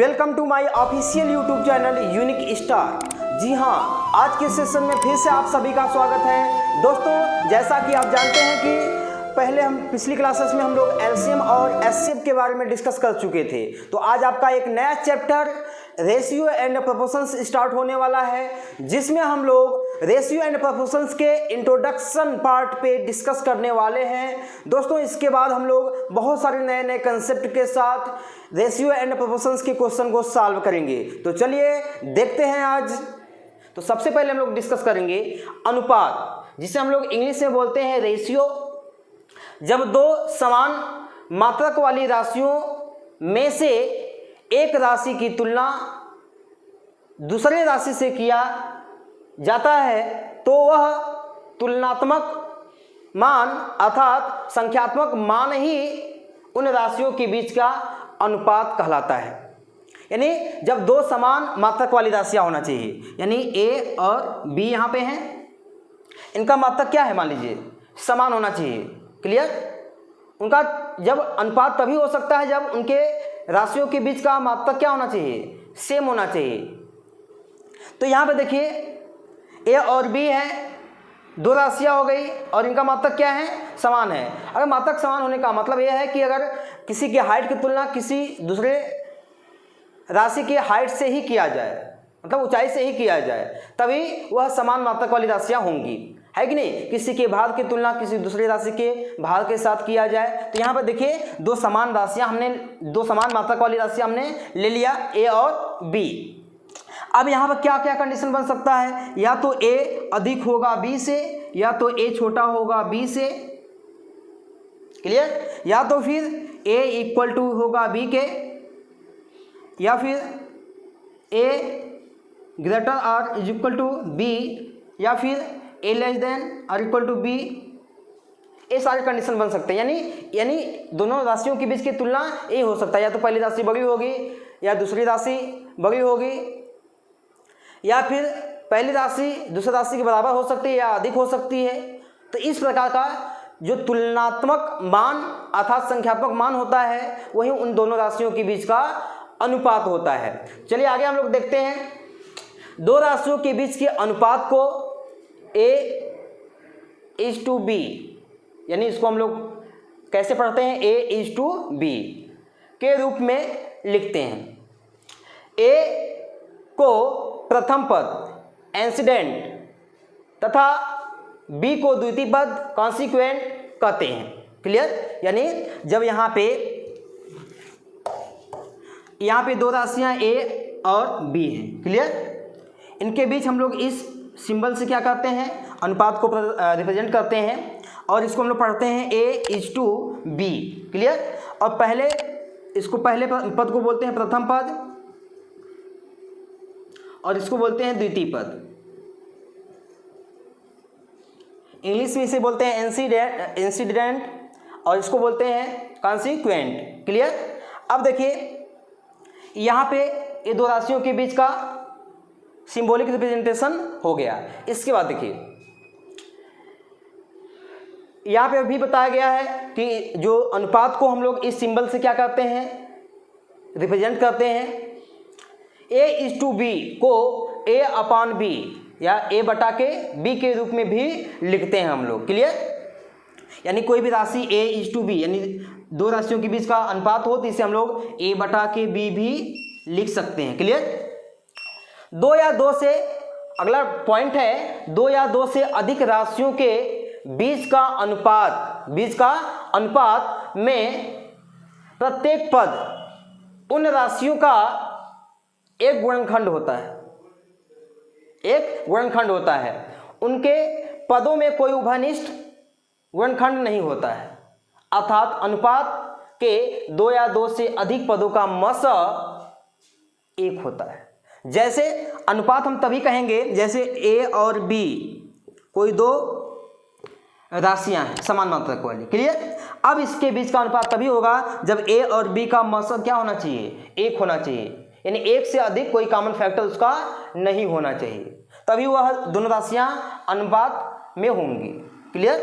Welcome to my official YouTube channel unique star. जी हाँ, आज के सेशन में फिर से आप सभी का स्वागत है। दोस्तों, जैसा कि आप जानते हैं कि पहले हम पिछली क्लासेस में हम लोग एलसीएम और एचसीएफ के बारे में डिस्कस कर चुके थे। तो आज आपका एक नया chapter ratio and proportions start होने वाला है, जिसमें हम लोग रेशियो एंड प्रोपोर्शंस के इंट्रोडक्शन पार्ट पे डिस्कस करने वाले हैं। दोस्तों, इसके बाद हम लोग बहुत सारे नए नए कंसेप्ट के साथ रेशियो एंड प्रोपोर्शंस के क्वेश्चन को सॉल्व करेंगे। तो चलिए देखते हैं आज। तो सबसे पहले हम लोग डिस्कस करेंगे अनुपात, जिसे हम लोग इंग्लिश में बोलते हैं रेशियो। जब दो समान मात्रक वाली राशियों में से एक राशि की तुलना दूसरे राशि से किया जाता है तो वह तुलनात्मक मान अर्थात संख्यात्मक मान ही उन राशियों के बीच का अनुपात कहलाता है। यानी जब दो समान मात्रक वाली राशियां होना चाहिए, यानी ए और बी यहाँ पे हैं, इनका मात्रक क्या है, मान लीजिए समान होना चाहिए। क्लियर? उनका जब अनुपात तभी हो सकता है जब उनके राशियों के बीच का मात्रक क्या होना चाहिए, सेम होना चाहिए। तो यहाँ पे देखिए ए और बी है, दो राशियाँ हो गई और इनका मात्रक क्या है, समान है। अगर मात्रक समान होने का मतलब यह है कि अगर किसी की हाइट की तुलना किसी दूसरे राशि की हाइट से ही किया जाए, मतलब ऊंचाई से ही किया जाए, तभी वह समान मात्रक वाली राशियाँ होंगी, है कि नहीं। किसी के भार की तुलना किसी दूसरी राशि के भार के साथ किया जाए। तो यहाँ पर देखिए दो समान मात्रक वाली राशियाँ हमने ले लिया, ए और बी। अब यहाँ पर क्या क्या कंडीशन बन सकता है, या तो ए अधिक होगा बी से, या तो ए छोटा होगा बी से। क्लियर? या तो फिर ए इक्वल टू होगा बी के, या फिर A greater or is equal to B, या फिर A less than or equal to B. ये सारे कंडीशन बन सकते हैं। यानी दोनों राशियों के बीच की तुलना ये हो सकता है, या तो पहली राशि बड़ी होगी या दूसरी राशि बड़ी होगी, या फिर पहली राशि दूसरी राशि के बराबर हो सकती है या अधिक हो सकती है। तो इस प्रकार का जो तुलनात्मक मान अर्थात संख्यात्मक मान होता है, वही उन दोनों राशियों के बीच का अनुपात होता है। चलिए आगे हम लोग देखते हैं। दो राशियों के बीच के अनुपात को A:B, यानी इसको हम लोग कैसे पढ़ते हैं, A:B के रूप में लिखते हैं। A को प्रथम पद एंसीडेंट तथा B को द्वितीय पद कॉन्सिक्वेंट कहते हैं। क्लियर? यानी जब यहाँ पे दो राशियाँ A और B हैं, क्लियर, इनके बीच हम लोग इस सिंबल से क्या करते हैं, अनुपात को रिप्रेजेंट करते हैं, और इसको हम लोग पढ़ते हैं A:B। क्लियर? और पहले पद को बोलते हैं प्रथम पद और इसको बोलते हैं द्वितीय पद। इंग्लिश में इसे बोलते हैं एंसीडेंट और इसको बोलते हैं कॉन्सिक्वेंट। क्लियर? अब देखिए यहाँ पे ये दो राशियों के बीच का सिंबॉलिक रिप्रेजेंटेशन हो गया। इसके बाद देखिए यहाँ पे भी बताया गया है कि जो अनुपात को हम लोग इस सिंबल से क्या करते हैं, रिप्रेजेंट करते हैं। A:B को A/B या A/B के रूप में भी लिखते हैं हम लोग। क्लियर? यानी कोई भी राशि A:B यानी दो राशियों के बीच का अनुपात हो तो इसे हम लोग A/B भी लिख सकते हैं। क्लियर? दो या दो से, अगला पॉइंट है, दो या दो से अधिक राशियों के बीच का अनुपात में प्रत्येक पद उन राशियों का एक गुणनखंड होता है। उनके पदों में कोई उभयनिष्ठ गुणनखंड नहीं होता है, अर्थात अनुपात के दो या दो से अधिक पदों का मस एक होता है। जैसे अनुपात हम तभी कहेंगे जैसे A और B कोई दो राशियां हैं समान मात्रक वाली। क्लियर? अब इसके बीच का अनुपात तभी होगा जब A और B का मस क्या होना चाहिए, एक होना चाहिए, यानी एक से अधिक कोई कॉमन फैक्टर उसका नहीं होना चाहिए, तभी वह दोनों राशियां अनुपात में होंगी। क्लियर?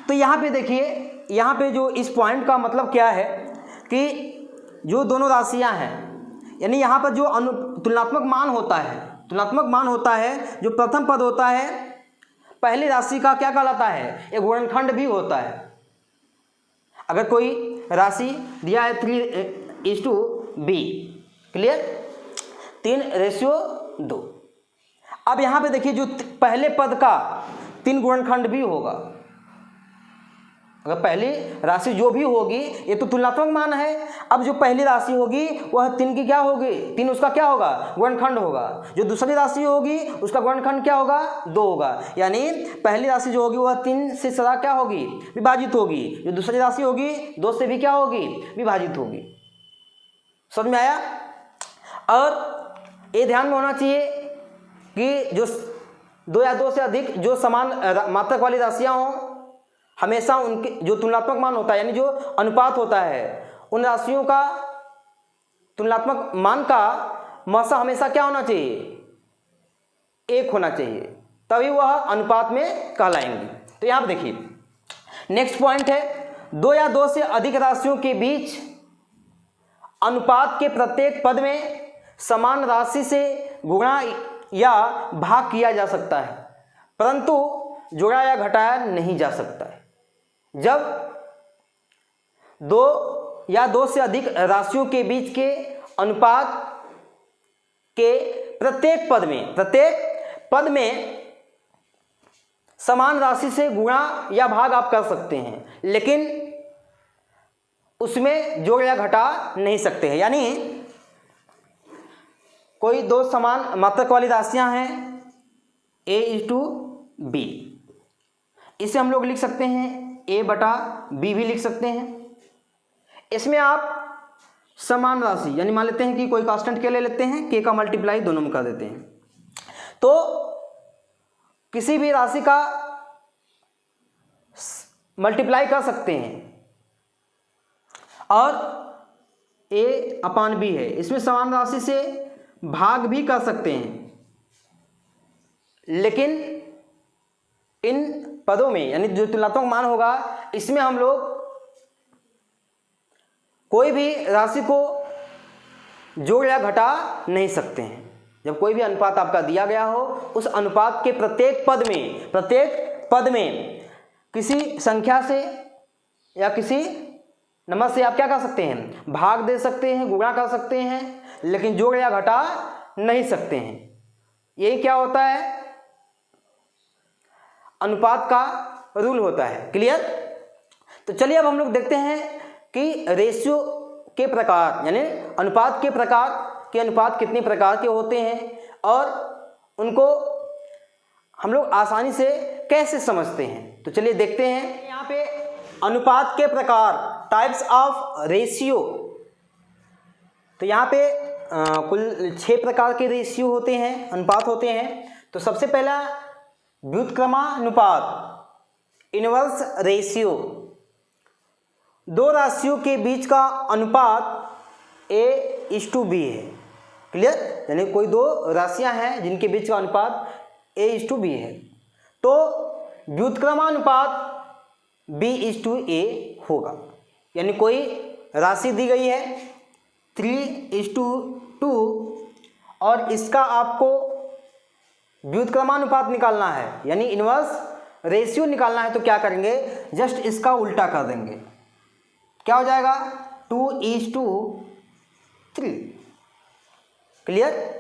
तो यहाँ पे देखिए, यहाँ पे जो इस पॉइंट का मतलब क्या है कि जो दोनों राशियां हैं यानी यहाँ पर जो तुलनात्मक मान होता है, तुलनात्मक मान होता है, जो प्रथम पद होता है पहली राशि का क्या कहलाता है, एक गुणनखंड भी होता है। अगर कोई राशि दिया है 3:b, क्लियर, 3:2। अब यहाँ पे देखिए जो पहले पद का 3 गुणनखंड भी होगा। अगर पहली राशि जो भी होगी, ये तो तुलनात्मक मान है, अब जो पहली राशि होगी वह 3 की क्या होगी, 3 उसका क्या होगा, गुणनखंड होगा। जो दूसरी राशि होगी उसका गुणनखंड क्या होगा, 2 होगा। यानी पहली राशि जो होगी वह 3 से सदा क्या होगी, विभाजित होगी। जो दूसरी राशि होगी 2 से भी क्या होगी, विभाजित होगी। समझ में आया। और ये ध्यान में होना चाहिए कि जो 2 या 2 से अधिक जो समान मात्रक वाली राशियाँ हों, हमेशा उनके जो तुलनात्मक मान होता है, यानी जो अनुपात होता है, उन राशियों का तुलनात्मक मान का मौसा हमेशा क्या होना चाहिए, 1 होना चाहिए, तभी वह अनुपात में कहलाएंगे। तो यहाँ पर देखिए नेक्स्ट पॉइंट है, 2 या 2 से अधिक राशियों के बीच अनुपात के प्रत्येक पद में समान राशि से गुणा या भाग किया जा सकता है, परंतु जोड़ा या घटाया नहीं जा सकता है। जब 2 या 2 से अधिक राशियों के बीच के अनुपात के प्रत्येक पद में समान राशि से गुणा या भाग आप कर सकते हैं, लेकिन उसमें जोड़ या घटा नहीं सकते हैं। यानी कोई 2 समान मात्रक वाली राशियां हैं a:b, इसे हम लोग लिख सकते हैं a/b भी लिख सकते हैं। इसमें आप समान राशि यानी मान लेते हैं कि कोई कांस्टेंट के ले लेते हैं, k का मल्टीप्लाई दोनों में कर देते हैं, तो किसी भी राशि का मल्टीप्लाई कर सकते हैं और a/b है, इसमें समान राशि से भाग भी कर सकते हैं, लेकिन इन पदों में यानी जो तुलनात्मक मान होगा, इसमें हम लोग कोई भी राशि को जोड़ या घटा नहीं सकते हैं। जब कोई भी अनुपात आपका दिया गया हो, उस अनुपात के प्रत्येक पद में किसी संख्या से या किसी नंबर से आप क्या कर सकते हैं, भाग दे सकते हैं, गुणा कर सकते हैं, लेकिन जोड़ या घटा नहीं सकते हैं। यही क्या होता है, अनुपात का रूल होता है। क्लियर। तो चलिए अब हम लोग देखते हैं कि रेशियो के प्रकार यानी अनुपात के प्रकार के अनुपात कितने प्रकार के होते हैं और उनको हम लोग आसानी से कैसे समझते हैं। तो चलिए देखते हैं। यहाँ पे अनुपात के प्रकार, टाइप्स ऑफ रेशियो, तो यहाँ पे कुल 6 प्रकार के रेशियो होते हैं, अनुपात होते हैं। तो सबसे पहला व्युत्क्रमानुपात, इनवर्स रेशियो, 2 राशियों के बीच का अनुपात a:b है। क्लियर। यानी कोई 2 राशियां हैं जिनके बीच का अनुपात a:b है, तो व्युत्क्रमानुपात b:a होगा। यानी कोई राशि दी गई है 3:2 और इसका आपको व्युत्क्रमानुपात निकालना है यानी इनवर्स रेशियो निकालना है, तो क्या करेंगे, जस्ट इसका उल्टा कर देंगे। क्या हो जाएगा, 2:3। क्लियर।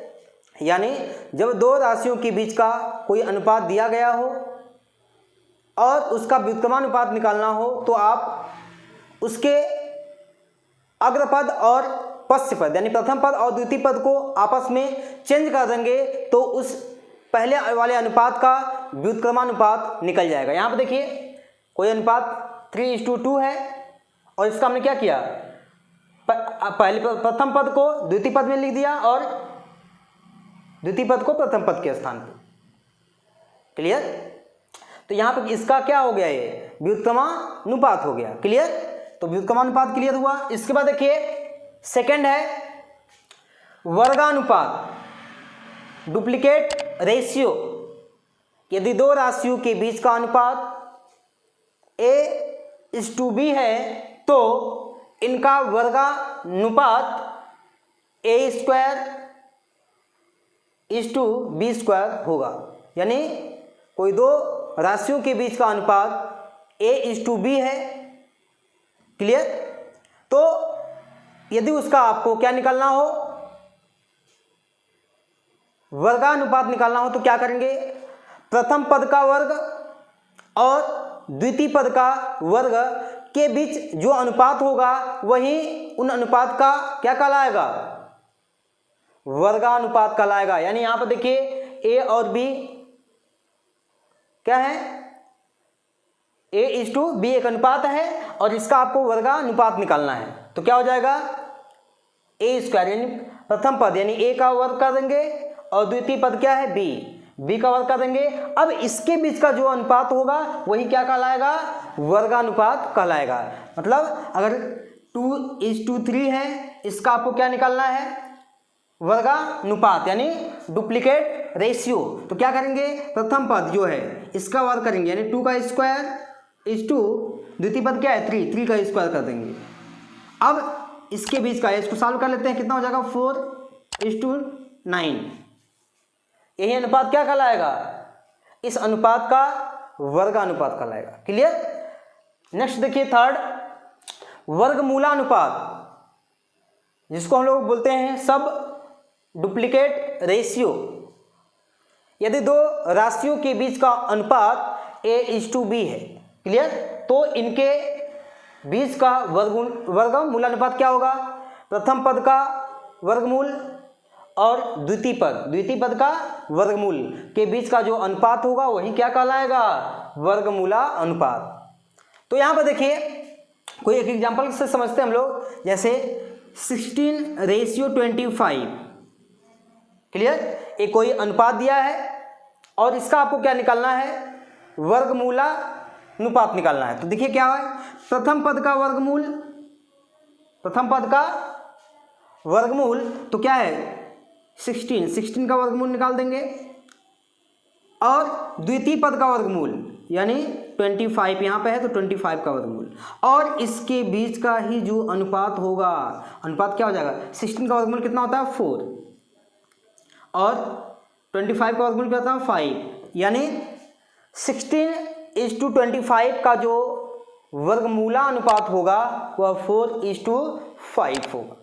यानी जब 2 राशियों के बीच का कोई अनुपात दिया गया हो और उसका व्युत्क्रमानुपात निकालना हो, तो आप उसके अग्रपद और पश्च पद यानी प्रथम पद और द्वितीय पद को आपस में चेंज कर देंगे, तो उस पहले वाले अनुपात का व्युत्क्रमानुपात निकल जाएगा। यहाँ पर देखिए कोई अनुपात 3:2 है और इसका हमने क्या किया, पहले प्रथम पद को द्वितीय पद में लिख दिया और द्वितीय पद को प्रथम पद के स्थान पर। क्लियर। तो यहाँ पर इसका क्या हो गया, ये व्युत्क्रमानुपात हो गया। क्लियर। तो व्युत्क्रमानुपात क्लियर हुआ। इसके बाद देखिए सेकंड है वर्गानुपात, डुप्लीकेट रेशियो। यदि 2 राशियों के बीच का अनुपात a:b है तो इनका वर्गानुपात A square is to B square होगा। यानी कोई दो राशियों के बीच का अनुपात ए इज टू बी है। क्लियर? तो यदि उसका आपको क्या निकालना हो, वर्गानुपात निकालना हो, तो क्या करेंगे, प्रथम पद का वर्ग और द्वितीय पद का वर्ग के बीच जो अनुपात होगा वही उन अनुपात का क्या कहलाएगा, वर्गानुपात कहलाएगा। यानी यहां पर देखिए ए और बी क्या है, ए इज टू बी एक अनुपात है और इसका आपको वर्गानुपात निकालना है। तो क्या हो जाएगा, ए स्क्वायर यानी प्रथम पद यानी ए का वर्ग कर देंगे और द्वितीय पद क्या है बी का वर्ग कर देंगे। अब इसके बीच का जो अनुपात होगा वही क्या कहलाएगा, वर्गानुपात कहलाएगा। मतलब अगर 2:3 है, इसका आपको क्या निकालना है, वर्गानुपात यानी डुप्लीकेट रेशियो। तो क्या करेंगे, प्रथम पद जो है इसका वर्ग करेंगे यानी 2 का स्क्वायर इज टू द्वितीय पद क्या है 3 का स्क्वायर कर देंगे। अब इसके बीच का इसको सॉल्व कर लेते हैं, कितना हो जाएगा 4:9। यही अनुपात क्या कहलाएगा, इस अनुपात का वर्गानुपात कहलाएगा। क्लियर? नेक्स्ट देखिए थर्ड, वर्गमूलानुपात, जिसको हम लोग बोलते हैं सब डुप्लीकेट रेशियो। यदि दो राशियों के बीच का अनुपात a इज टू बी है, क्लियर, तो इनके बीच का वर्गमूलानुपात क्या होगा, प्रथम पद का वर्गमूल और द्वितीय पद का वर्गमूल के बीच का जो अनुपात होगा वही क्या कहलाएगा, वर्गमूला अनुपात। तो यहाँ पर देखिए कोई एक एग्जांपल से समझते हैं हम लोग, जैसे 16:25। क्लियर? एक कोई अनुपात दिया है और इसका आपको क्या निकालना है, वर्गमूला अनुपात निकालना है। तो देखिए क्या है, प्रथम पद का वर्गमूल तो क्या है 16 का वर्गमूल निकाल देंगे और द्वितीय पद का वर्गमूल यानी 25 यहाँ पे है तो 25 का वर्गमूल और इसके बीच का ही जो अनुपात होगा, अनुपात क्या हो जाएगा, 16 का वर्गमूल कितना होता है 4 और 25 का वर्गमूल क्या होता है 5, यानी 16:25 का जो वर्गमूला अनुपात होगा वह 4:5 होगा।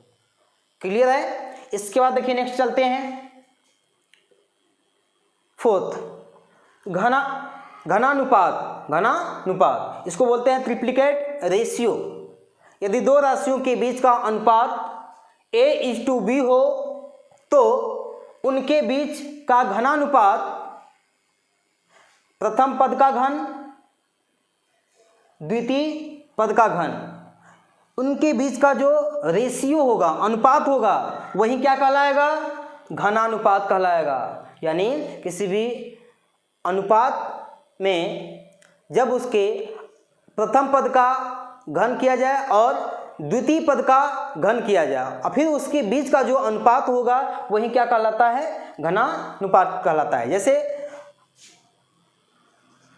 क्लियर है? इसके बाद देखिए नेक्स्ट चलते हैं फोर्थ, घनानुपात, इसको बोलते हैं ट्रिप्लिकेट रेशियो। यदि दो राशियों के बीच का अनुपात a इज टू बी हो तो उनके बीच का घनानुपात प्रथम पद का घन द्वितीय पद का घन, उनके बीच का जो रेशियो होगा, अनुपात होगा, वही क्या कहलाएगा, घनानुपात कहलाएगा। यानी किसी भी अनुपात में जब उसके प्रथम पद का घन किया जाए और द्वितीय पद का घन किया जाए और फिर उसके बीच का जो अनुपात होगा वही क्या कहलाता है, घनानुपात कहलाता है। जैसे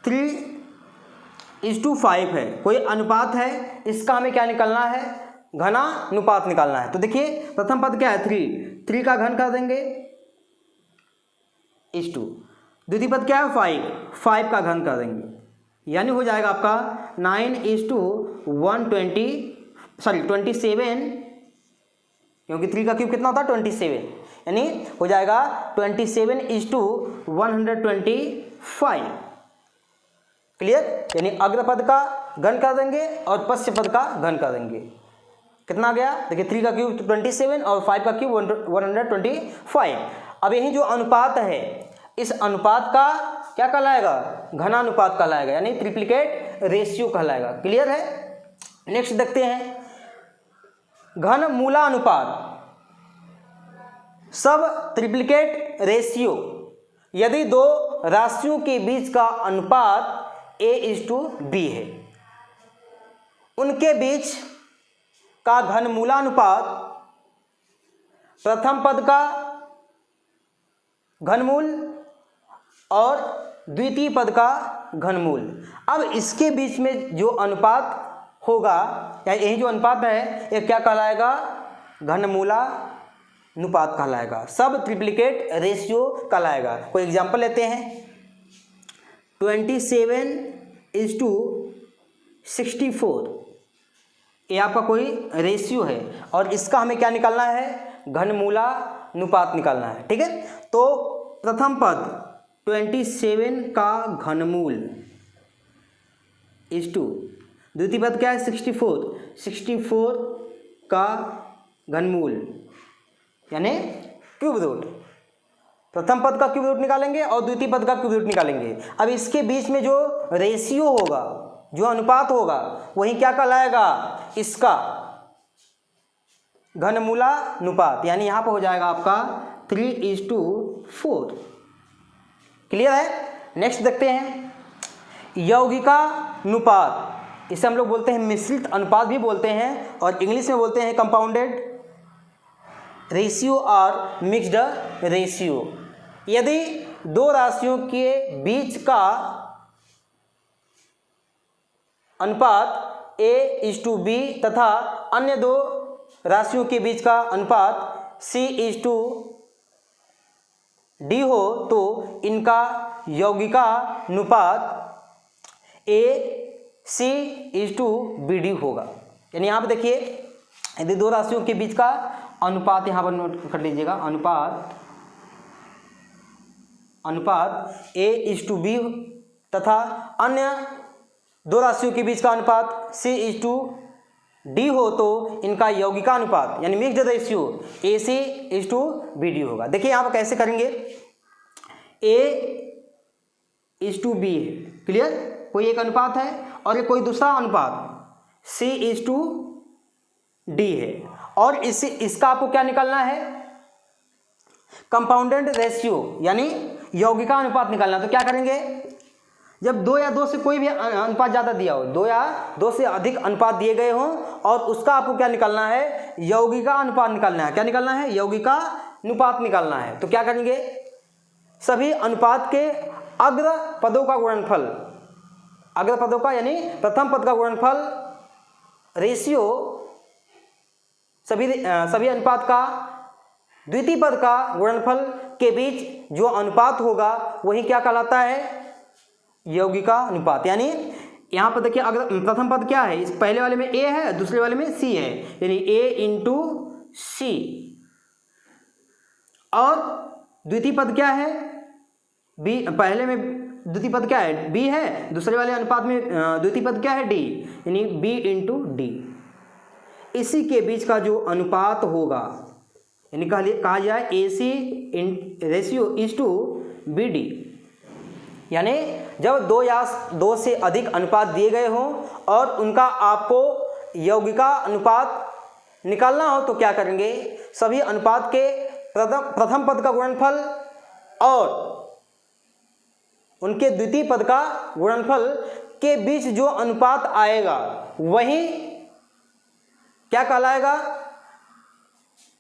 3:5 है, कोई अनुपात है, इसका हमें क्या निकालना है, घनानुपात निकालना है। तो देखिए प्रथम पद क्या है 3 का घन कर देंगे इज टू, द्वितीय पद क्या है 5 का घन कर देंगे, यानी हो जाएगा आपका 27, क्योंकि 3 का क्यूब कितना होता है 27, यानी हो जाएगा 27:125। क्लियर? यानी अग्र पद का घन कर देंगे और पश्च पद का घन कर देंगे। कितना गया देखिए, 3 का क्यूब 27 और 5 का क्यूब 125। अब यही जो अनुपात है इस अनुपात का क्या कहलाएगा, घनानुपात कहलाएगा, यानी ट्रिप्लिकेट रेशियो कहलाएगा। क्लियर है? नेक्स्ट देखते हैं घनमूलानुपात, सब ट्रिप्लिकेट रेशियो। यदि दो राशियों के बीच का अनुपात a इज टू बी है, उनके बीच का घनमूलानुपात प्रथम पद का घनमूल और द्वितीय पद का घनमूल। अब इसके बीच में जो अनुपात होगा या यही जो अनुपात है ये क्या कहलाएगा, घनमूला अनुपात कहलाएगा, सब ट्रिप्लिकेट रेशियो कहलाएगा। कोई एग्जांपल लेते हैं, 27:64, ये आपका कोई रेशियो है और इसका हमें क्या निकालना है, घनमूलानुपात निकालना है। ठीक है, तो प्रथम पद 27 का घनमूल इस टू द्वितीय पद क्या है 64 का घनमूल यानी क्यूब रूट। प्रथम पद का क्यूब रूट निकालेंगे और द्वितीय पद का क्यूब रूट निकालेंगे। अब इसके बीच में जो रेशियो होगा, जो अनुपात होगा, वही क्या कहलाएगा, इसका घनमूलानुपात, यानी यहां पर हो जाएगा आपका 3:4। क्लियर है। नेक्स्ट देखते हैं यौगिकानुपात, इसे हम लोग बोलते हैं मिश्रित अनुपात भी बोलते हैं और इंग्लिश में बोलते हैं कंपाउंडेड रेशियो और मिक्स्ड रेशियो। यदि दो राशियों के बीच का अनुपात A:B तथा अन्य दो राशियों के बीच का अनुपात C:D हो तो इनका यौगिकानुपात AC:BD होगा। यानी यहाँ पर देखिए, यदि दो राशियों के बीच का अनुपात, यहाँ पर नोट कर लीजिएगा, अनुपात A:B तथा अन्य दो राशियों के बीच का अनुपात C:D हो तो इनका यौगिकानुपात यानी मिक्स्ड रेशियो AC:BD होगा। देखिए यहाँ पर कैसे करेंगे, A:B है, क्लियर, कोई एक अनुपात है और कोई दूसरा अनुपात C:D है और इसका आपको क्या निकालना है, कंपाउंडेड रेशियो यानी यौगिकानुपात निकालना। तो क्या करेंगे, जब दो या दो से कोई भी अनुपात ज़्यादा दिया हो, दो या दो से अधिक अनुपात दिए गए हों और उसका आपको क्या निकालना है, यौगिकानुपात निकालना है। क्या निकालना है, यौगिकानुपात निकालना है। तो क्या करेंगे, सभी अनुपात के अग्र पदों का गुणनफल, अग्र पदों का यानी प्रथम पद का गुणनफल रेशियो सभी अनुपात का द्वितीय पद का गुणनफल के बीच जो अनुपात होगा वही क्या कहलाता है, यौगिकानुपात। यानी यहाँ पर देखिए, अगर प्रथम पद क्या है, इस पहले वाले में A है, दूसरे वाले में C है, यानी A:C और द्वितीय पद क्या है B, पहले में द्वितीय पद क्या है B है, दूसरे वाले अनुपात में द्वितीय पद क्या है D, यानी B:D। इसी के बीच का जो अनुपात होगा यानी कहा जाए AC:BD, यानी जब दो या दो से अधिक अनुपात दिए गए हों और उनका आपको यौगिकानुपात निकालना हो तो क्या करेंगे, सभी अनुपात के प्रथम पद का गुणनफल और उनके द्वितीय पद का गुणनफल के बीच जो अनुपात आएगा वही क्या कहलाएगा,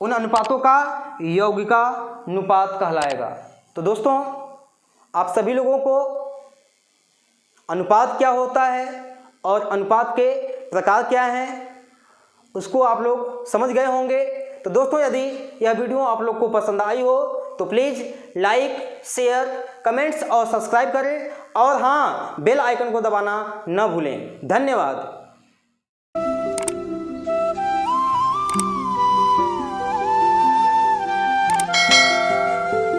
उन अनुपातों का यौगिकानुपात कहलाएगा। तो दोस्तों, आप सभी लोगों को अनुपात क्या होता है और अनुपात के प्रकार क्या हैं उसको आप लोग समझ गए होंगे। तो दोस्तों, यदि यह वीडियो आप लोग को पसंद आई हो तो प्लीज़ लाइक, शेयर, कमेंट्स और सब्सक्राइब करें और हाँ, बेल आइकन को दबाना न भूलें। धन्यवाद।